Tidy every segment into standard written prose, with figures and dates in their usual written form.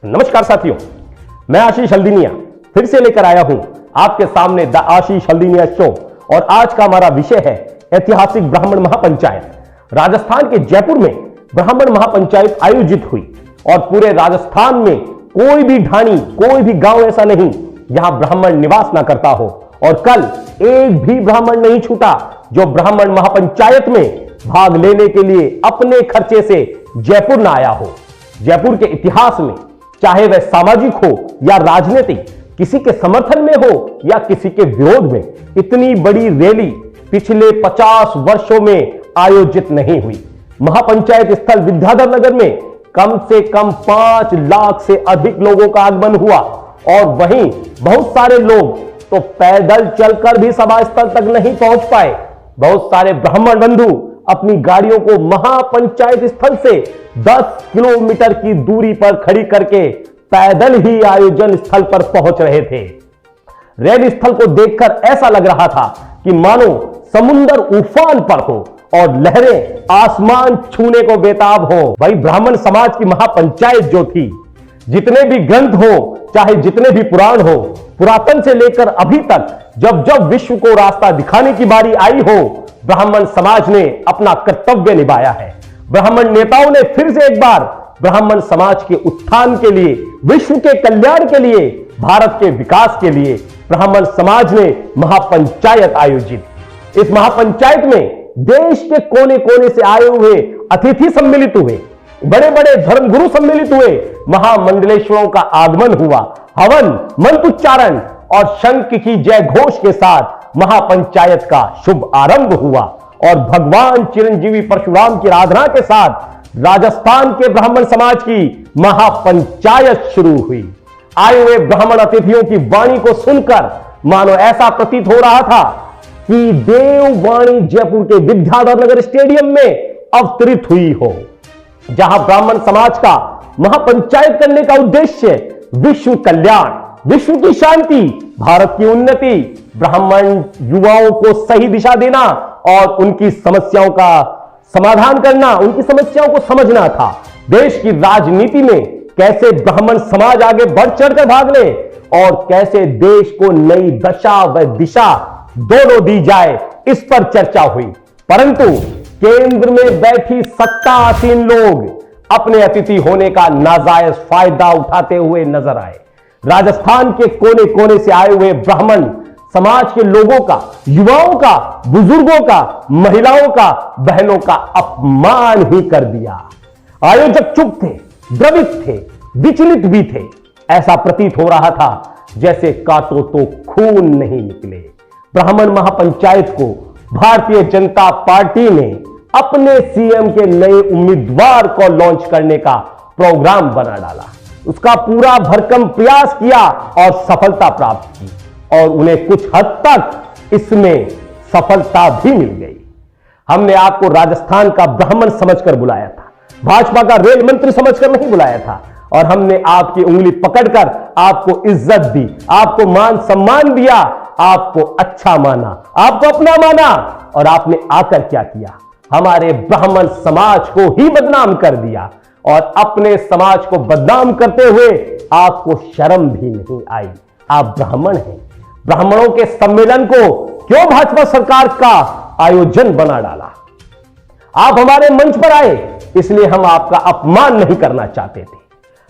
नमस्कार साथियों, मैं आशीष हल्दीनिया फिर से लेकर आया हूं आपके सामने द आशीष हल्दीनिया शो। और आज का हमारा विषय है ऐतिहासिक ब्राह्मण महापंचायत। राजस्थान के जयपुर में ब्राह्मण महापंचायत आयोजित हुई और पूरे राजस्थान में कोई भी ढाणी, कोई भी गांव ऐसा नहीं यहां ब्राह्मण निवास ना करता हो। और कल एक भी ब्राह्मण नहीं छूटा जो ब्राह्मण महापंचायत में भाग लेने के लिए अपने खर्चे से जयपुर ना आया हो। जयपुर के इतिहास में चाहे वह सामाजिक हो या राजनीतिक, किसी के समर्थन में हो या किसी के विरोध में, इतनी बड़ी रैली पिछले 50 वर्षों में आयोजित नहीं हुई। महापंचायत स्थल विद्याधर नगर में कम से कम 5 लाख से अधिक लोगों का आगमन हुआ और वहीं बहुत सारे लोग तो पैदल चलकर भी सभा स्थल तक नहीं पहुंच पाए। बहुत सारे ब्राह्मण बंधु अपनी गाड़ियों को महापंचायत स्थल से 10 किलोमीटर की दूरी पर खड़ी करके पैदल ही आयोजन स्थल पर पहुंच रहे थे। रैली स्थल को देखकर ऐसा लग रहा था कि मानो समुद्र उफान पर हो और लहरें आसमान छूने को बेताब हो। भाई, ब्राह्मण समाज की महापंचायत जो थी, जितने भी ग्रंथ हो, चाहे जितने भी पुराण हो, पुरातन से लेकर अभी तक जब जब विश्व को रास्ता दिखाने की बारी आई हो, ब्राह्मण समाज ने अपना कर्तव्य निभाया है। ब्राह्मण नेताओं ने फिर से एक बार ब्राह्मण समाज के उत्थान के लिए, विश्व के कल्याण के लिए, भारत के विकास के लिए ब्राह्मण समाज ने महापंचायत आयोजित। इस महापंचायत में देश के कोने कोने से आए हुए अतिथि सम्मिलित हुए, बड़े बड़े धर्मगुरु सम्मिलित हुए, महामंडलेश्वरों का आगमन हुआ, हवन, मंत्रोच्चारण और शंख की जय घोष के साथ महापंचायत का शुभ आरंभ हुआ और भगवान चिरंजीवी परशुराम की आराधना के साथ राजस्थान के ब्राह्मण समाज की महापंचायत शुरू हुई। आए हुए ब्राह्मण अतिथियों की वाणी को सुनकर मानो ऐसा प्रतीत हो रहा था कि देववाणी जयपुर के विद्याधर नगर स्टेडियम में अवतरित हुई हो। जहां ब्राह्मण समाज का महापंचायत करने का उद्देश्य विश्व कल्याण, विश्व की शांति, भारत की उन्नति, ब्राह्मण युवाओं को सही दिशा देना और उनकी समस्याओं का समाधान करना, उनकी समस्याओं को समझना था। देश की राजनीति में कैसे ब्राह्मण समाज आगे बढ़ चढ़कर भाग ले और कैसे देश को नई दशा व दिशा दोनों दी जाए, इस पर चर्चा हुई। परंतु केंद्र में बैठी सत्तासीन लोग अपने अतिथि होने का नाजायज फायदा उठाते हुए नजर आए। राजस्थान के कोने कोने से आए हुए ब्राह्मण समाज के लोगों का, युवाओं का, बुजुर्गों का, महिलाओं का, बहनों का अपमान ही कर दिया। आयोजक चुप थे, द्रवित थे, विचलित भी थे। ऐसा प्रतीत हो रहा था जैसे काटो तो खून नहीं निकले। ब्राह्मण महापंचायत को भारतीय जनता पार्टी ने अपने सीएम के नए उम्मीदवार को लॉन्च करने का प्रोग्राम बना डाला। उसका पूरा भरकम प्रयास किया और सफलता प्राप्त की और उन्हें कुछ हद तक इसमें सफलता भी मिल गई। हमने आपको राजस्थान का ब्राह्मण समझकर बुलाया था, भाजपा का रेल मंत्री समझकर नहीं बुलाया था। और हमने आपकी उंगली पकड़कर आपको इज्जत दी, आपको मान सम्मान दिया, आपको अच्छा माना, आपको अपना माना। और आपने आकर क्या किया? हमारे ब्राह्मण समाज को ही बदनाम कर दिया और अपने समाज को बदनाम करते हुए आपको शर्म भी नहीं आई। आप ब्राह्मण हैं, ब्राह्मणों के सम्मेलन को क्यों भाजपा सरकार का आयोजन बना डाला? आप हमारे मंच पर आए इसलिए हम आपका अपमान नहीं करना चाहते थे।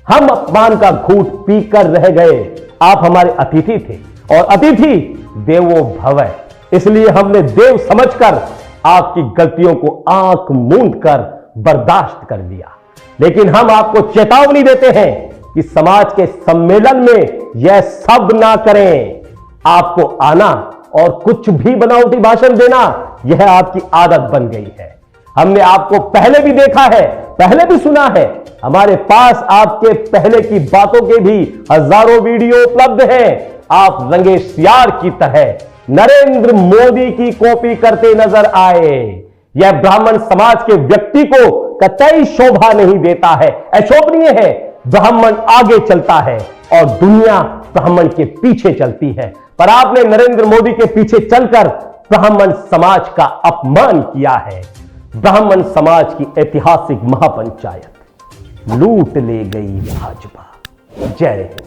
हम अपमान का घूंट पीकर रह गए। आप हमारे अतिथि थे और अतिथि देवो भव, इसलिए हमने देव समझकर आपकी गलतियों को आंख मूंद कर बर्दाश्त कर दिया। लेकिन हम आपको चेतावनी देते हैं कि समाज के सम्मेलन में यह सब ना करें। आपको आना और कुछ भी बनावटी भाषण देना, यह आपकी आदत बन गई है। हमने आपको पहले भी देखा है, पहले भी सुना है। हमारे पास आपके पहले की बातों के भी हजारों वीडियो उपलब्ध हैं। आप रंगे सियार की तरह नरेंद्र मोदी की कॉपी करते नजर आए। यह ब्राह्मण समाज के व्यक्ति को कतई शोभा नहीं देता है, अशोभनीय है। ब्राह्मण आगे चलता है और दुनिया ब्राह्मण के पीछे चलती है। पर आपने नरेंद्र मोदी के पीछे चलकर ब्राह्मण समाज का अपमान किया है। ब्राह्मण समाज की ऐतिहासिक महापंचायत लूट ले गई भाजपा। जय हिंद।